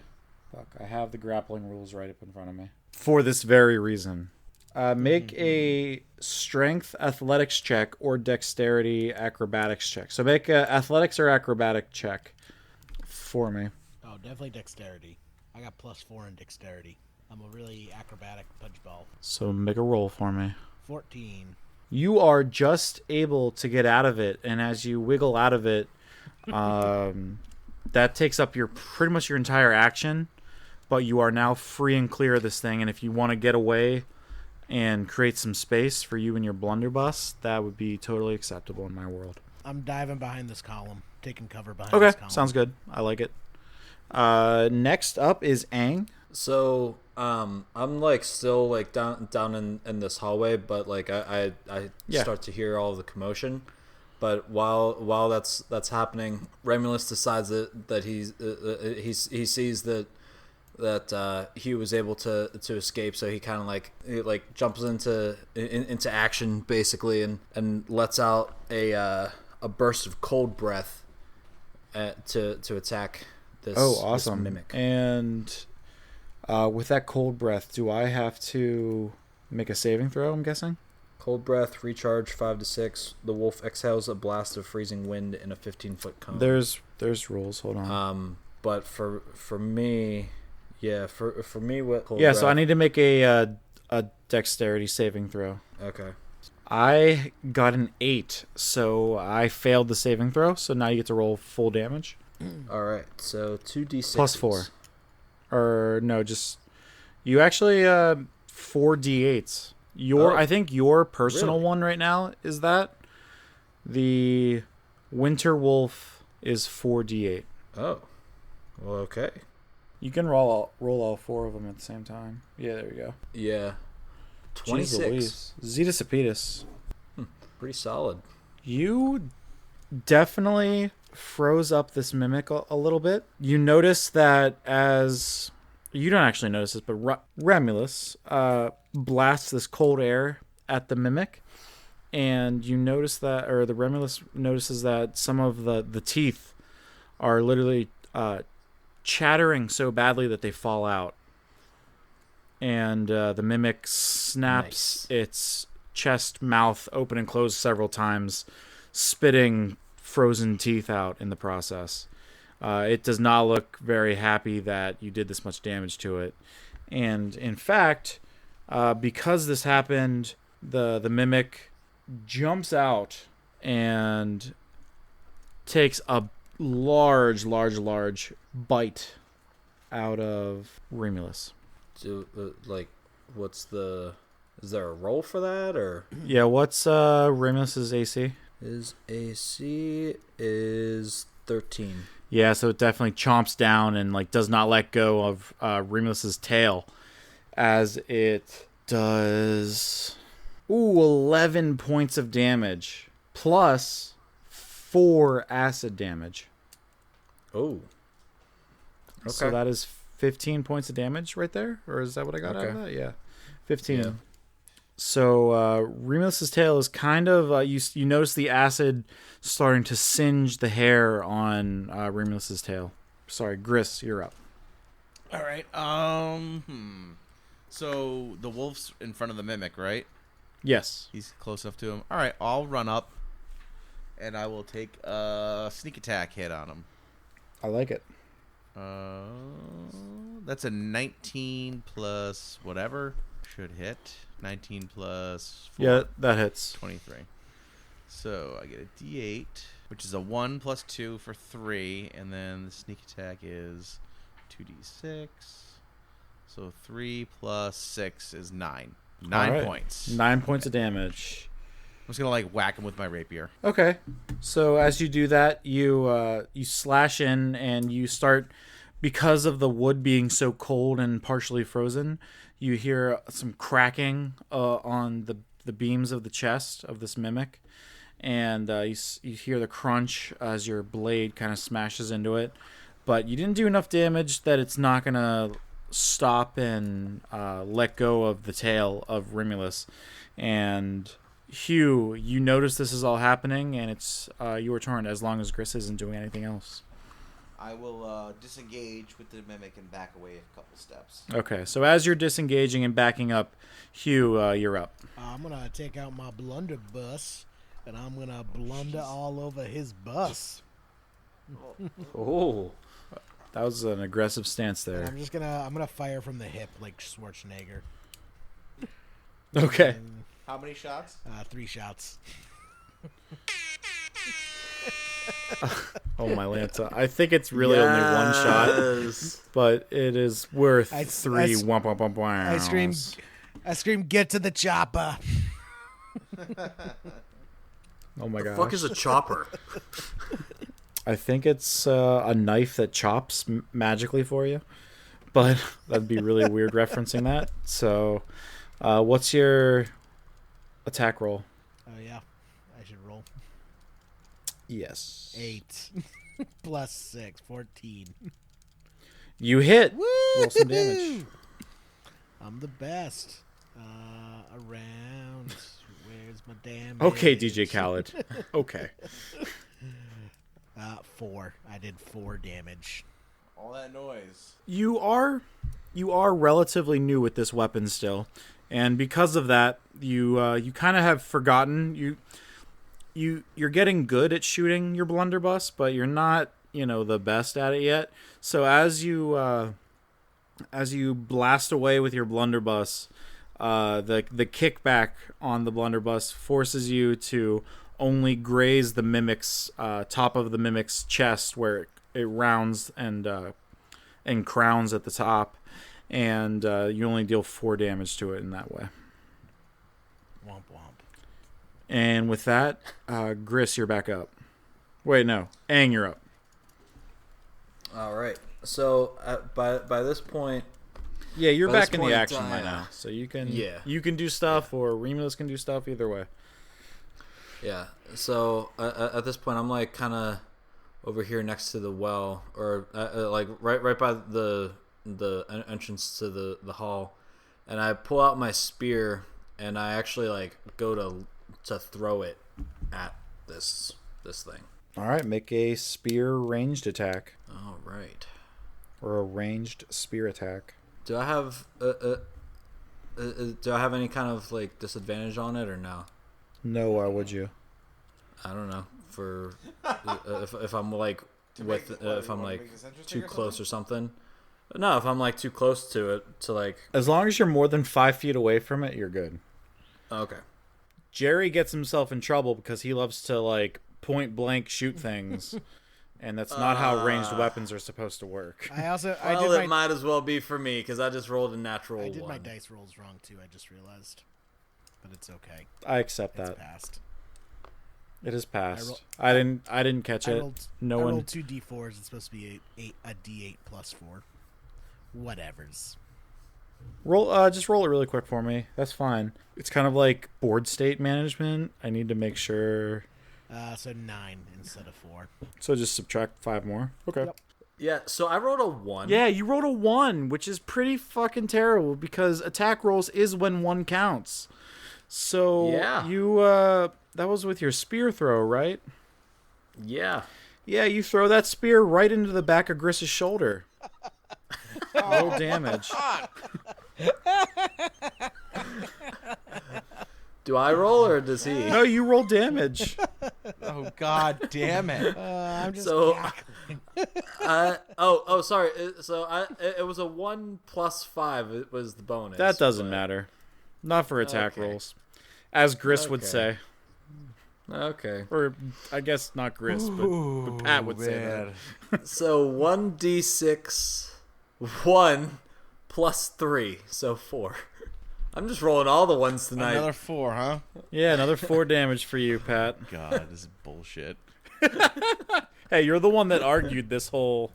Fuck, I have the grappling rules right up in front of me. For this very reason. Make a strength athletics check or dexterity acrobatics check. So, make a athletics or acrobatic check for me. Oh, definitely dexterity. I got +4 in dexterity. I'm a really acrobatic punchball. So, make a roll for me. 14. You are just able to get out of it, and as you wiggle out of it, that takes up pretty much your entire action, but you are now free and clear of this thing, and if you want to get away and create some space for you and your blunderbuss, that would be totally acceptable in my world. I'm diving behind this column, taking cover behind this Okay, column. sounds good. I like it. Next up is Aang. So, I'm like still like down in this hallway, but like I Yeah. start to hear all the commotion. But while that's happening, Remulus decides that he sees that Hugh was able to escape, so he kind of like jumps into action basically, and lets out a burst of cold breath to attack this. Oh, awesome. This mimic. And with that cold breath, do I have to make a saving throw, I'm guessing? Cold breath, recharge 5 to 6. The wolf exhales a blast of freezing wind in a 15-foot cone. There's rules. Hold on. But for me, yeah, for me, what? Cold Yeah, breath, so I need to make a dexterity saving throw. Okay. I got an 8, so I failed the saving throw. So now you get to roll full damage. All right, so 2d6 Plus 4. Or no, just you actually 4d8s. I think your personal really? one right now is that. The Winter Wolf is 4d8. Oh, well, okay. You can roll all 4 of them at the same time. Yeah, there you go. Yeah, Jeez 26. Louise. Zetus Apetus. Pretty solid. You definitely froze up this mimic a little bit. You notice that as you don't actually notice this, but Remulus blasts this cold air at the mimic, and you notice that, or the Remulus notices that some of the teeth are literally chattering so badly that they fall out, and the mimic snaps its chest mouth open and close several times, spitting frozen teeth out in the process. It does not look very happy that you did this much damage to it. And in fact, because this happened, the mimic jumps out and takes a large bite out of Remulus. So, is there a roll for that, or? Yeah, what's Remulus's AC? His AC is 13. Yeah, so it definitely chomps down and does not let go of Remulus's tail as it does 11 points of damage plus 4 acid damage. Oh. Okay. So that is 15 points of damage right there, or is that what I got out of that? Yeah, 15. Yeah. So Remulus's tail is kind of you notice the acid starting to singe the hair on Remulus's tail. Sorry, Gris, you're up. All right. So the wolf's in front of the mimic, right? Yes. He's close enough to him. All right, I'll run up, and I will take a sneak attack hit on him. I like it. That's a 19 plus whatever. Should hit. 19 plus 4. Yeah, that hits. 23. So I get a D8, which is a 1 plus 2 for 3, and then the sneak attack is 2D6. So 3 plus 6 is 9. 9 points. 9 points of damage. I'm just gonna whack him with my rapier. Okay. So as you do that, you slash in and you start, because of the wood being so cold and partially frozen, you hear some cracking on the beams of the chest of this mimic, and you hear the crunch as your blade kind of smashes into it. But you didn't do enough damage that it's not gonna stop and let go of the tail of Remulus. And Hugh, you notice this is all happening, and it's your turn as long as Gris isn't doing anything else. I will disengage with the mimic and back away a couple steps. Okay, so as you're disengaging and backing up, Hugh, you're up. I'm going to take out my blunderbuss, and I'm going to blunder all over his bus. Oh. That was an aggressive stance And there. I'm gonna fire from the hip like Schwarzenegger. Okay. And, How many shots? 3 shots. Oh, my Lanta. I think it's really only one shot, but it is worth 3 womp womp womp wows. I scream, get to the chopper. Oh my gosh. Fuck is a chopper? I think it's a knife that chops magically for you, but that'd be really weird referencing that. So, what's your attack roll? Oh yeah, I should roll. Yes. 8 plus 6, 14. You hit. Woo! Roll some damage. I'm the best. Around. Where's my damage? Okay, DJ Khaled. Okay. 4. I did 4 damage. All that noise. You are relatively new with this weapon still, and because of that, you kind of have forgotten. You're getting good at shooting your blunderbuss, but you're not the best at it yet. So as you blast away with your blunderbuss, the kickback on the blunderbuss forces you to only graze the mimic's top of the mimic's chest, where it rounds and crowns at the top, and you only deal 4 damage to it in that way. Womp womp. And with that, Gris, you're back up. Wait, no, Aang, you're up. All right. So by this point, Yeah, you're By back this in the point, action by now, so you can do stuff, or Remulus can do stuff. Either way. yeah. So at this point, I'm like kind of over here next to the well, or like right by the entrance to the hall, and I pull out my spear, and I actually like go to throw it at this thing. All right, make a spear ranged attack, All right. or a ranged spear attack. Do I have do I have any kind of like disadvantage on it or no? No, why would you? I don't know. For if I'm like if I'm like too close or something. No, if I'm like too close to it to like. As long as you're more than 5 feet away from it, you're good. Okay. Jerry gets himself in trouble because he loves to like point blank shoot things, and that's not how ranged weapons are supposed to work. Well, it might as well be for me because I just rolled a natural one. I did my dice rolls wrong too. I just realized, but it's okay. I accept It's that. passed. It is passed. I didn't catch it. I rolled 2 d4s. It's supposed to be a d8 plus 4. Whatever's. Just roll it really quick for me. That's fine. It's kind of like board state management. I need to make sure. So 9 instead of 4. So just subtract 5 more. Okay. Yep. Yeah. So I rolled a 1. Yeah, you rolled a 1, which is pretty fucking terrible because attack rolls is when 1 counts. So Yeah. you that was with your spear throw, right? Yeah. Yeah, you throw that spear right into the back of Gris's shoulder. Roll damage. Do I roll or does he? No, you roll damage. Oh god damn it! I'm just So, cackling. Sorry. It was a 1 plus 5. It was the bonus. That doesn't but- matter. Not for attack Okay. rolls. As Gris would Okay. say. Okay. Or, I guess not Gris, but Pat would say that. So 1d6, 1 plus 3, so 4. I'm just rolling all the ones tonight. Another 4, huh? Yeah, another 4 damage for you, Pat. God, this is bullshit. Hey, you're the one that argued this whole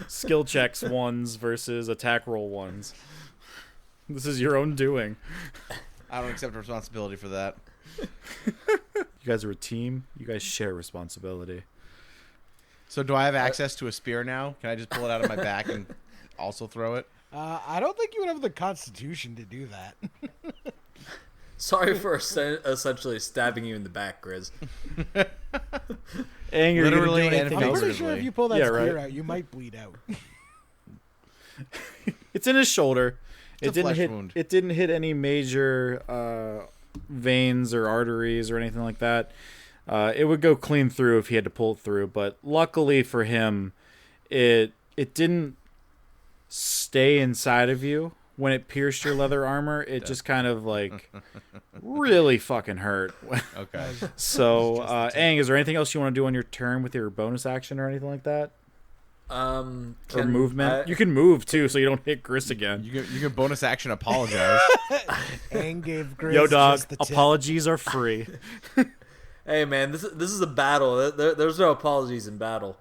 skill checks ones versus attack roll ones. This is your own doing. I don't accept responsibility for that. You guys are a team. You guys share responsibility. So do I have access to a spear now? Can I just pull it out of my back and also throw it? I don't think you would have the constitution to do that. Sorry for essentially stabbing you in the back, Grizz. And you're Literally gonna do and anything I'm else? pretty sure if you pull that Yeah, spear right. out, you might bleed out. It's in his shoulder. It's a flesh hit. wound. It didn't hit any major veins or arteries or anything like that. It would go clean through if he had to pull it through, but luckily for him, it didn't stay inside of you. When it pierced your leather armor, it just kind of like really fucking hurt. Okay. So, Aang, is there anything else you want to do on your turn with your bonus action or anything like that? Or movement? You can move too, so you don't hit Gris again. You can bonus action apologize. Aang gave Grizz Yo, dog, just the tip. apologies are free. Hey, man, this is a battle. There's no apologies in battle.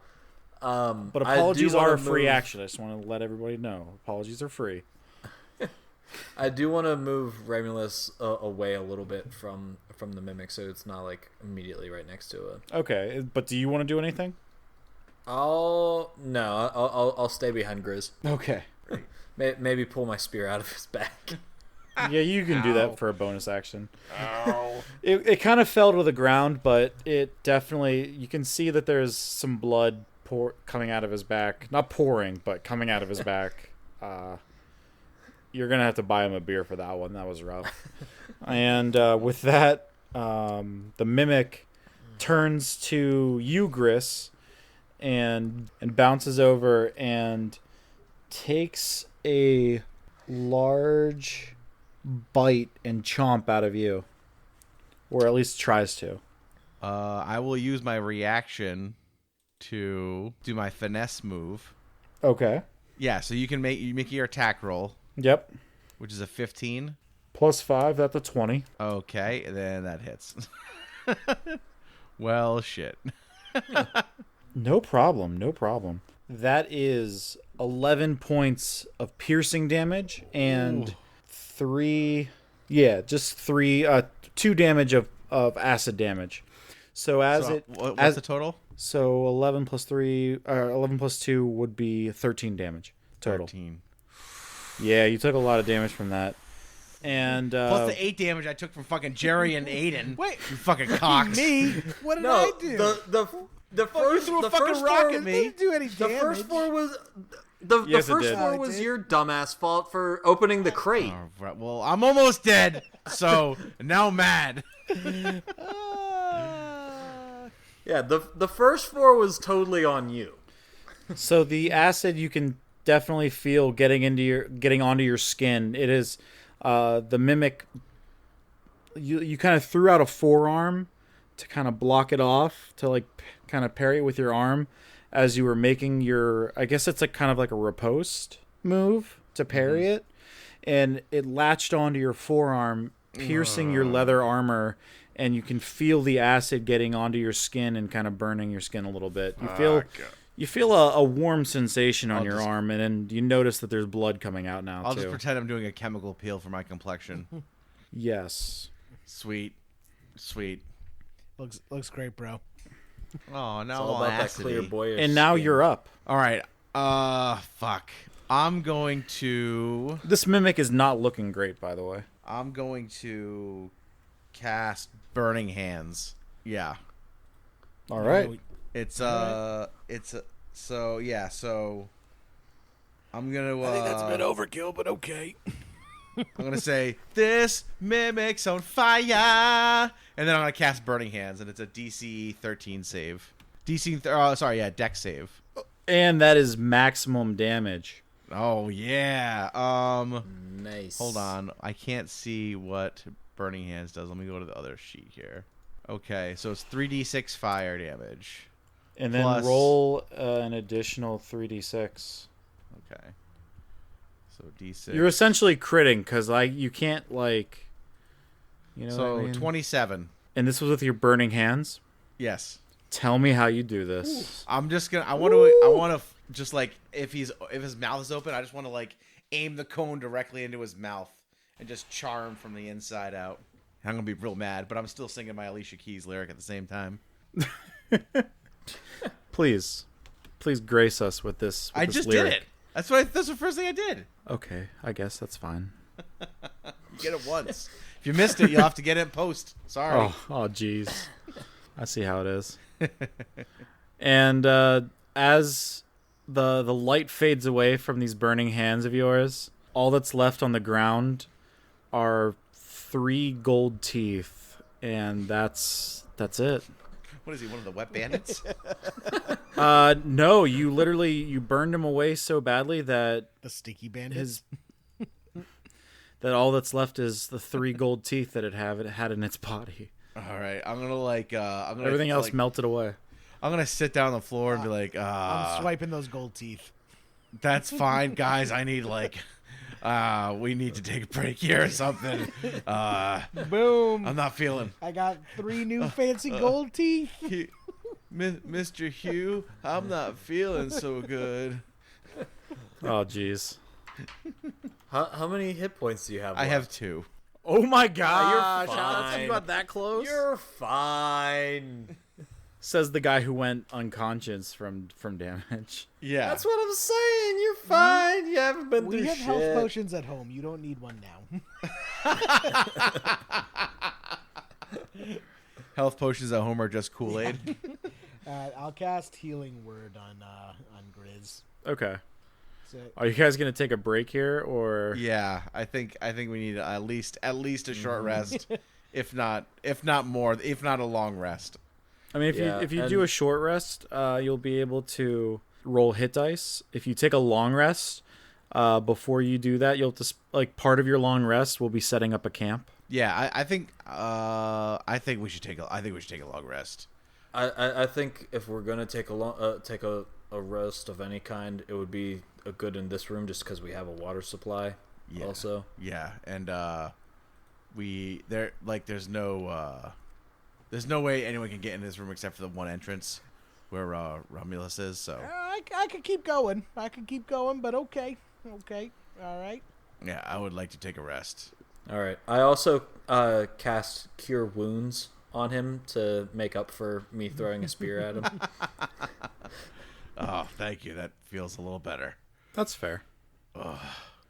But I apologies do wanna are a free move- action. I just want to let everybody know. Apologies are free. I do want to move Remulus away a little bit from the mimic, so it's not like immediately right next to it. Okay, but do you want to do anything? I'll stay behind Grizz. Okay. Maybe pull my spear out of his back. Yeah, you can do that for a bonus action. It kind of fell to the ground, but it definitely, you can see that there's some blood coming out of his back. Not pouring, but coming out of his back. You're going to have to buy him a beer for that one. That was rough. And with that, the mimic turns to you, Gris, and bounces over and takes a large bite and chomp out of you, or at least tries to. I will use my reaction to do my finesse move. Okay. Yeah, so you can make your attack roll, Yep. which is a 15. +5, that's a 20. Okay, then that hits. Well, shit. No problem, no problem. That is 11 points of piercing damage and 2 damage of acid damage. So what's the total? So 11 plus 3, 11 plus 2 would be 13 damage total. 13. Yeah, you took a lot of damage from that. And Plus the 8 damage I took from fucking Jerry and Aiden. Wait, you fucking cocks. Me? What did No, I do? the first threw a the fucking first rock four, at me. Didn't do any The damage. first four was the Yes, it first did. four It was did. your dumbass fault for opening the crate. Oh, right, well, I'm almost dead, so now I'm mad. Yeah, the first four was totally on you. so the acid you can definitely feel getting onto your skin. It is the mimic. You kind of threw out a forearm to kind of block it off, to like kind of parry it with your arm as you were making your. I guess it's like kind of like a riposte move to parry it, and it latched onto your forearm, piercing your leather armor. And you can feel the acid getting onto your skin and kind of burning your skin a little bit. You feel a warm sensation on your arm, and then you notice that there's blood coming out now, I'll too. just pretend I'm doing a chemical peel for my complexion. Yes. Sweet. Looks great, bro. Oh, now It's all I'm about that acidy. clear boyish. And now skin. you're up. All right. Fuck. I'm going to This mimic is not looking great, by the way. cast Burning Hands. Yeah. All right. So I'm gonna I think that's a bit overkill, but okay. I'm gonna say this mimic's on fire, and then I'm gonna cast Burning Hands, and it's a DC 13 save. Dex save. And that is maximum damage. Oh yeah. Nice. Hold on, I can't see what Burning Hands does. Let me go to the other sheet here. Okay, so it's 3d6 fire damage. And then Plus- roll an additional 3d6. Okay. So d6. You're essentially critting, because you can't, like... You know so what I mean? 27. And this was with your burning hands? Yes. Tell me how you do this. I'm just gonna. I want to just like if his mouth is open, I just want to like aim the cone directly into his mouth and just charm from the inside out. I'm gonna be real mad, but I'm still singing my Alicia Keys lyric at the same time. Please grace us with this. I just lyric. did it. That's the first thing I did. Okay, I guess that's fine. You get it once. If you missed it, you'll have to get it in post. Sorry. Oh, jeez. I see how it is. And as the light fades away from these burning hands of yours, all that's left on the ground are 3 gold teeth, and that's it. What is he? One of the wet bandits? No, you burned him away so badly that The sticky bandits. that all that's left is the 3 gold teeth that it had in its body. All right. I'm gonna. Everything else melted away. I'm gonna sit down on the floor and be like, I'm swiping those gold teeth. That's fine, guys. I need we need to take a break here or something. Boom. I'm not feeling. I got 3 new fancy gold teeth. Mr. Hugh, I'm not feeling so good. Oh, jeez. How many hit points do you have? I left? have 2. Oh my gosh! You're How fine. you got that close? You're fine. Says the guy who went unconscious from damage. Yeah. That's what I'm saying. You're fine. You haven't been We through have shit. health potions at home. You don't need one now. Health potions at home are just Kool-Aid. I'll cast Healing Word on Grizz. Okay. So, Are you guys gonna take a break here, or? Yeah, I think we need at least a short rest, if not more, if not a long rest. I mean, Yeah, if you do a short rest, you'll be able to roll hit dice. If you take a long rest, before you do that, you'll have to like part of your long rest will be setting up a camp. Yeah, I think we should take a long rest. I think if we're gonna take a rest of any kind, it would be a good in this room just because we have a water supply. Yeah. Also. Yeah, and there's no way anyone can get in this room except for the one entrance where Romulus is. So I could keep going. But okay, all right. yeah, I would like to take a rest. All right. I also cast Cure Wounds on him to make up for me throwing a spear at him. Oh, thank you. That feels a little better. That's fair. Oh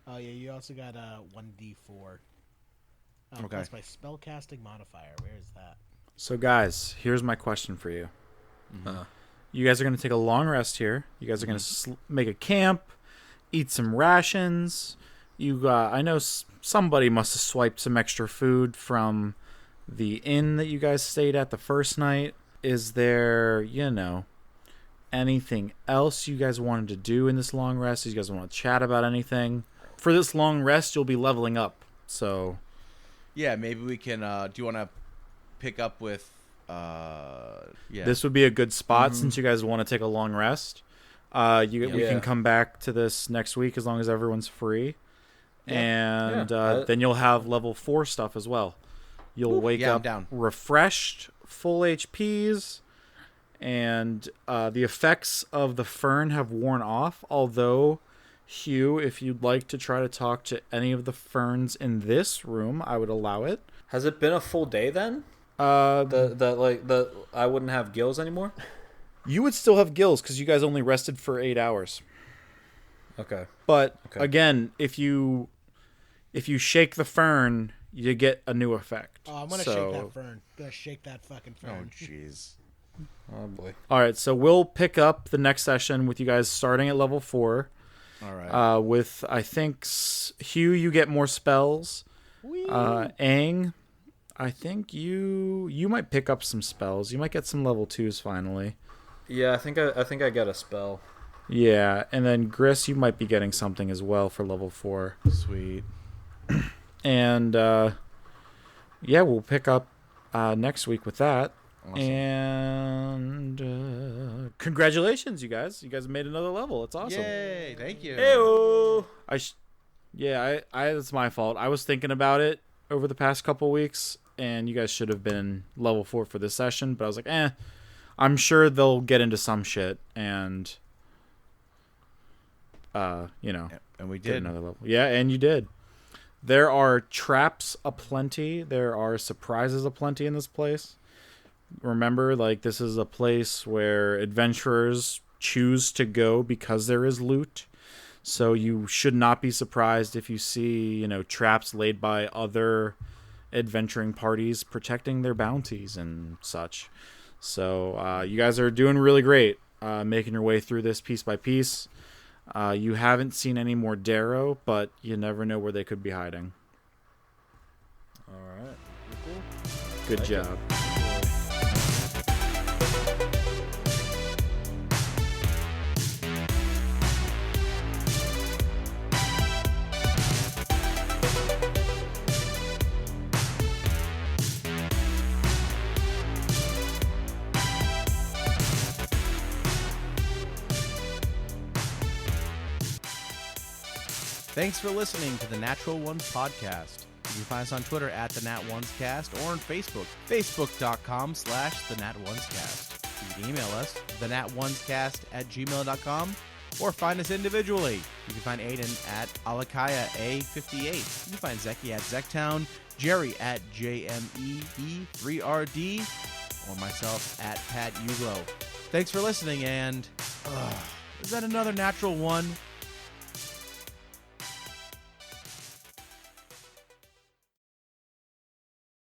yeah, you also got 1d4. Okay. Plus my spellcasting modifier. Where is that? So guys, here's my question for you. Uh, You guys are going to take a long rest here. You guys are going to make a camp, eat some rations. I know somebody must have swiped some extra food from the inn that you guys stayed at the first night. Is there, anything else you guys wanted to do in this long rest? Do you guys want to chat about anything? For this long rest, you'll be leveling up. So, Yeah, maybe we can. Do you want to pick up with? Yeah. this would be a good spot since you guys want to take a long rest. We Yeah. can come back to this next week as long as everyone's free. And Yeah. then you'll have level 4 stuff as well. You'll wake Yeah, I'm up down. refreshed, full HPs, and the effects of the fern have worn off. Although, Hugh, if you'd like to try to talk to any of the ferns in this room, I would allow it. has it been a full day then? Uh, I wouldn't have gills anymore. you would still have gills because you guys only rested for 8 hours. Okay. But Okay. again, if you shake the fern, you get a new effect. Oh, I'm gonna shake that fern. Gonna shake that fucking Oh, fern. jeez. Oh boy. All right, so we'll pick up the next session with you guys starting at level 4. All right. With I think Hugh, you get more spells. Whee! Aang, I think you might pick up some spells. You might get some level 2s finally. Yeah, I think I got a spell. Yeah, and then Gris, you might be getting something as well for level 4. Sweet. And yeah, we'll pick up next week with that. Awesome. And congratulations, you guys! You guys made another level. It's awesome. Yay! Thank you. Heyo. I it's my fault. I was thinking about it over the past couple weeks, and you guys should have been level 4 for this session. But I was like, I'm sure they'll get into some shit, and And we get did. another level. Yeah, and you did. There are traps aplenty. There are surprises aplenty in this place. Remember, this is a place where adventurers choose to go because there is loot. So you should not be surprised if you see, traps laid by other adventuring parties protecting their bounties and such. So you guys are doing really great, making your way through this piece by piece. You haven't seen any more Darrow, but you never know where they could be hiding. All right. Good job. Thanks for listening to the Natural Ones podcast. You can find us on Twitter at the Nat Ones Cast or on Facebook, facebook.com/the Nat Ones Cast. You can email us, thenatonescast@gmail.com, or find us individually. You can find Aiden at Alakaya A58. You can find Zeki at Zektown, Jerry at JMEE3RD, or myself at Pat Uglo. Thanks for listening, and is that another natural one?